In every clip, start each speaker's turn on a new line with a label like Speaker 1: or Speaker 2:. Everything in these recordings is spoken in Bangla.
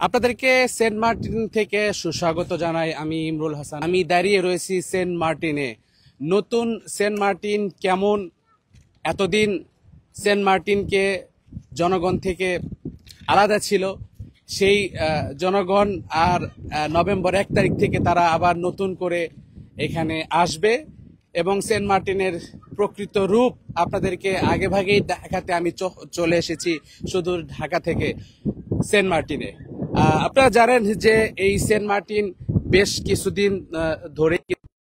Speaker 1: আপনাদেরকে সেন্ট মার্টিন থেকে সুস্বাগত জানাই। আমি ইমরুল হাসান। আমি দাঁড়িয়ে রয়েছি সেন্ট মার্টিনে। নতুন সেন্ট মার্টিন কেমন? এতদিন সেন্ট মার্টিনকে জনগণ থেকে আলাদা ছিল, সেই জনগণ আর নভেম্বর 1 তারিখ থেকে তারা আবার নতুন করে এখানে আসবে এবং সেন্ট মার্টিনের প্রকৃত রূপ আপনাদেরকে আগেভাগেই দেখাতে আমি চলে এসেছি সুদূর ঢাকা থেকে সেন্ট মার্টিনে। আপনারা জানেন যে এই সেন্ট মার্টিন বেশ কিছুদিন ধরে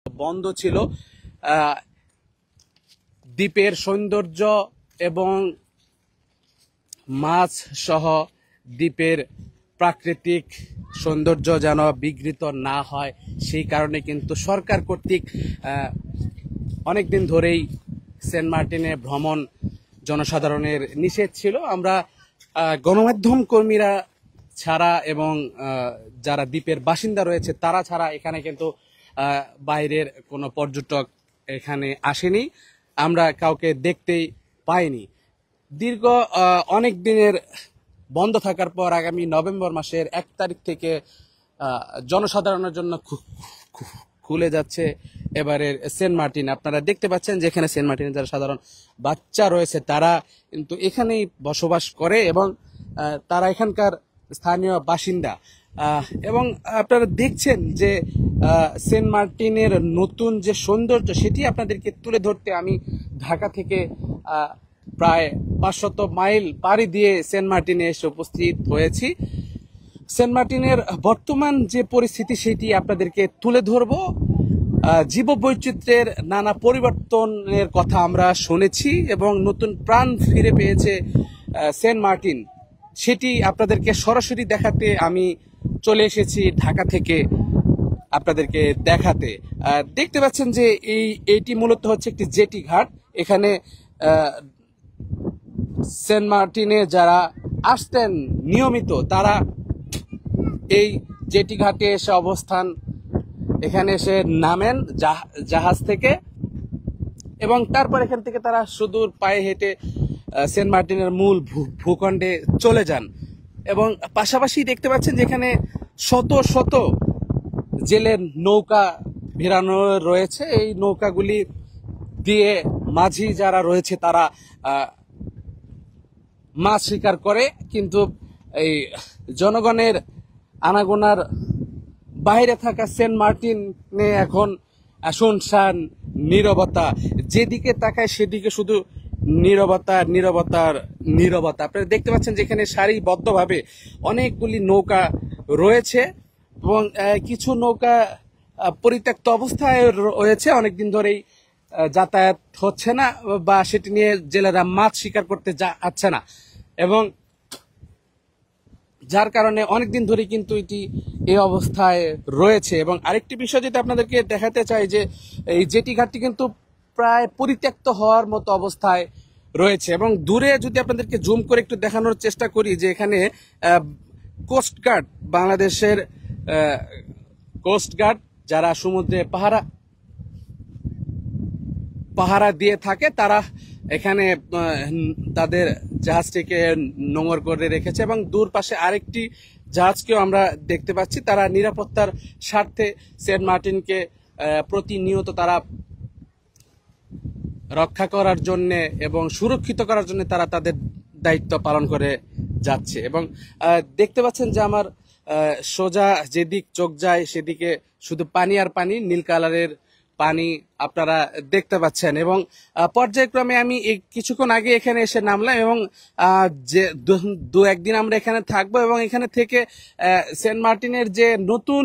Speaker 1: বন্ধ ছিল। আহ, দ্বীপের সৌন্দর্য এবং মাছ সহ দ্বীপের প্রাকৃতিক সৌন্দর্য যেন বিঘ্নিত না হয়, সেই কারণে কিন্তু সরকার কর্তৃক অনেকদিন ধরেই সেন্ট মার্টিনে ভ্রমণ জনসাধারণের নিষেধ ছিল। আমরা গণমাধ্যম কর্মীরা ছাড়া এবং যারা দ্বীপের বাসিন্দা রয়েছে তারা ছাড়া এখানে কিন্তু বাইরের কোনো পর্যটক এখানে আসেনি, আমরা কাউকে দেখতেই পাইনি। দীর্ঘ অনেক দিনের বন্ধ থাকার পর আগামী নভেম্বর মাসের 1 তারিখ থেকে জনসাধারণের জন্য খুলে যাচ্ছে এবারের সেন্ট মার্টিন। আপনারা দেখতে পাচ্ছেন যে এখানে সেন্ট মার্টিনে যারা সাধারণ বাচ্চা রয়েছে তারা কিন্তু এখানেই বসবাস করে এবং তারা এখানকার স্থানীয় বাসিন্দা। এবং আপনারা দেখছেন যে সেন্ট মার্টিনের নতুন যে সৌন্দর্য সেটি আপনাদেরকে তুলে ধরতে আমি ঢাকা থেকে প্রায় 500 মাইল পাড়ি দিয়ে সেন্ট মার্টিনে এসে উপস্থিত হয়েছি। সেন্ট মার্টিনের বর্তমান যে পরিস্থিতি সেটি আপনাদেরকে তুলে ধরব। জীববৈচিত্র্যের নানা পরিবর্তনের কথা আমরা শুনেছি এবং নতুন প্রাণ ফিরে পেয়েছে সেন্ট মার্টিন, সেটি আপনাদেরকে সরাসরি দেখাতে আমি চলে এসেছি ঢাকা থেকে আপনাদেরকে দেখাতে। দেখতে পাচ্ছেন যে এইটি মূলত হচ্ছে একটি জেটি ঘাট। এখানে সেন্ট মার্টিনে যারা আসতেন নিয়মিত তারা এই জেটি ঘাটে এসে অবস্থান, এখানে এসে নামেন জাহাজ থেকে এবং তারপর এখান থেকে তারা সুদূর পায়ে হেঁটে সেন্ট মার্টিনের মূল ভূখণ্ডে চলে যান। এবং পাশাপাশি দেখতে পাচ্ছেন যেখানে শত শত জেলের নৌকা ভিড়ানো রয়েছে। এই নৌকাগুলি দিয়ে মাঝি যারা রয়েছে তারা মাছ শিকার করে, কিন্তু এই জনগণের আনাগোনার বাইরে থাকা সেন্ট মার্টিনে এখন শুনশান নীরবতা। যেদিকে তাকায় সেদিকে শুধু নীরবতা, নীরবতার নীরবতা। আপনারা দেখতে পাচ্ছেন যেখানে সারিবদ্ধভাবে অনেকগুলি নৌকা রয়েছে এবং কিছু নৌকা পরিত্যক্ত অবস্থায় রয়েছে, অনেকদিন ধরেই যাতায়াত হচ্ছে না বা সেটি নিয়ে জেলেরা মাছ শিকার করতে যাচ্ছে না এবং যার কারণে অনেকদিন ধরে কিন্তু এটি এই অবস্থায় রয়েছে। এবং আরেকটি বিষয় যেটা আপনাদেরকে দেখাতে চাই যে এই জেটি ঘাটটি কিন্তু প্রায় পরিত্যক্ত হওয়ার মতো অবস্থায় রয়েছে এবং দূরে যদি আপনাদেরকে জুম করে একটু দেখানোর চেষ্টা করি যে এখানে কোস্টগার্ড, বাংলাদেশের কোস্টগার্ড যারা সমুদ্রে পাহারা দিয়ে থাকে তারা এখানে তাদের জাহাজটিকে নোঙর করে রেখেছে এবং দূর পাশে আরেকটি জাহাজকেও আমরা দেখতে পাচ্ছি। তারা নিরাপত্তার স্বার্থে সেন্ট মার্টিনকে প্রতিনিয়ত তারা রক্ষা করার জন্য এবং সুরক্ষিত করার জন্য তারা তাদের দায়িত্ব পালন করে যাচ্ছে। এবং দেখতে পাচ্ছেন যে আমার সোজা যেদিক চোখ যায় সেদিকে শুধু পানি আর পানি, নীল কালারের পানি আপনারা দেখতে পাচ্ছেন। এবং পর্যায়ক্রমে আমি কিছুক্ষণ আগে এখানে এসে নামলাম এবং যে দু একদিন আমরা এখানে থাকবো এবং এখানে থেকে সেন্ট মার্টিনের যে নতুন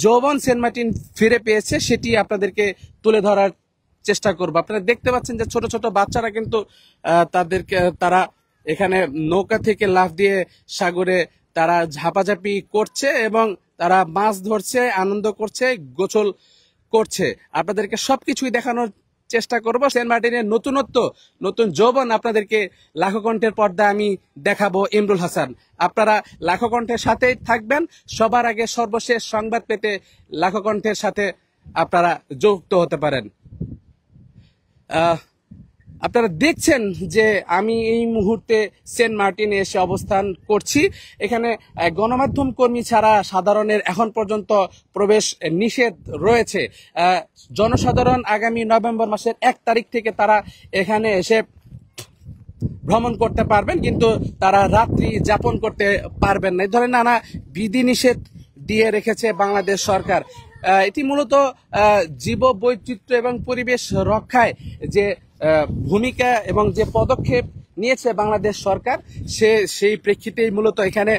Speaker 1: যৌবন সেন্ট মার্টিন ফিরে পেয়েছে সেটি আপনাদেরকে তুলে ধরার চেষ্টা করবো। আপনারা দেখতে পাচ্ছেন যে ছোট ছোট বাচ্চারা কিন্তু তারা এখানে নৌকা থেকে লাফ দিয়ে সাগরে তারা ঝাপাঝাপি করছে এবং তারা মাছ ধরছে, আনন্দ করছে, গোসল করছে। আপনাদেরকে সবকিছুই দেখানোর চেষ্টা করব। সেন্ট মার্টিনের নতুনত্ব, নতুন যৌবন আপনাদেরকে লাখো কণ্ঠের পর্দায় আমি দেখাবো। ইমরুল হাসান, আপনারা লাখো কণ্ঠের সাথেই থাকবেন। সবার আগে সর্বশেষ সংবাদ পেতে লাখো কণ্ঠের সাথে আপনারা যুক্ত হতে পারেন। আপনারা দেখছেন যে আমি এই মুহূর্তে সেন্ট মার্টিনে এসে অবস্থান করছি। এখানে গণমাধ্যম কর্মী ছাড়া সাধারণের এখন পর্যন্ত প্রবেশ নিষেধ রয়েছে। জনসাধারণ আগামী নভেম্বর মাসের 1 তারিখ থেকে তারা এখানে এসে ভ্রমণ করতে পারবেন, কিন্তু তারা রাত্রি যাপন করতে পারবেন না। এই ধরনের নানা বিধিনিষেধ দিয়ে রেখেছে বাংলাদেশ সরকার। এটি মূলত জীব বৈচিত্র্য এবং পরিবেশ রক্ষায় যে ভূমিকা এবং যে পদক্ষেপ নিয়েছে বাংলাদেশ সরকার, সেই প্রেক্ষিতেই মূলত এখানে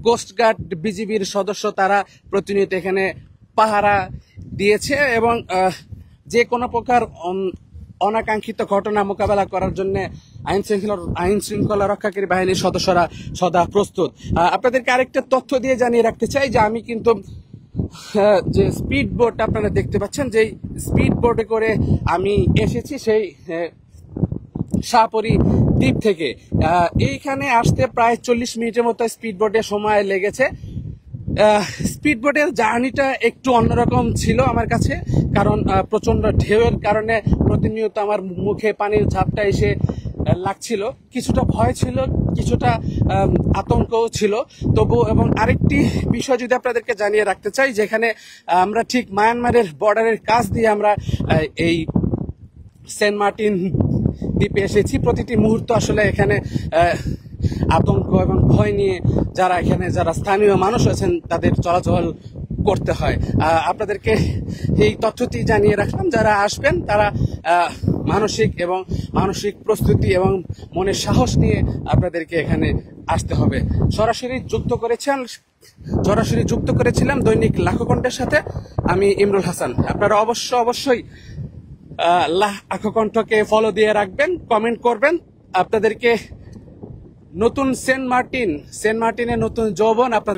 Speaker 1: কোস্টগার্ড বিজিবির সদস্য তারা প্রতিনিয়ত এখানে পাহারা দিয়েছে এবং যে কোনো প্রকার অনাকাঙ্ক্ষিত ঘটনা মোকাবেলা করার জন্য আইন শৃঙ্খলা রক্ষাকারী বাহিনীর সদস্যরা সদা প্রস্তুত। আপনাদেরকে আরেকটা তথ্য দিয়ে জানিয়ে রাখতে চাই যে আমি কিন্তু যে স্পিড বোট আপনারা দেখতে পাচ্ছেন, যে স্পিড বোটে করে আমি এসেছি সেই শাহপরী দ্বীপ থেকে। এইখানে আসতে প্রায় 40 মিনিটের মতো স্পিড বোটে সময় লেগেছে। স্পিড বোটের জার্নিটা একটু অন্যরকম ছিল আমার কাছে, কারণ প্রচন্ড ঢেউয়ের কারণে প্রতিনিয়ত আমার মুখে পানির ঝাপটা এসে লাগছিল। কিছুটা ভয় ছিল, কিছুটা আতঙ্কও ছিল তবু। এবং আরেকটি বিষয় যদি আপনাদেরকে জানিয়ে রাখতে চাই, যেখানে আমরা ঠিক মায়ানমারের বর্ডারের কাছ দিয়ে আমরা এই সেন্ট মার্টিন দ্বীপে এসেছি। প্রতিটি মুহূর্ত আসলে এখানে আতঙ্ক এবং ভয় নিয়ে যারা স্থানীয় মানুষ আছেন তাদের চলাচল করতে হয়। আপনাদেরকে এই তথ্যটি জানিয়ে রাখলাম। যারা আসবেন তারা মানসিক প্রস্তুতি এবং মনের সাহস নিয়ে আপনাদেরকে এখানে আসতে হবে। সরাসরি যুক্ত করেছিলাম দৈনিক লাখকণ্ঠের সাথে আমি ইমরুল হাসান। আপনারা অবশ্যই লাখকণ্ঠকে ফলো দিয়ে রাখবেন, কমেন্ট করবেন। আপনাদেরকে নতুন সেন্ট মার্টিনের নতুন যৌবন আপনার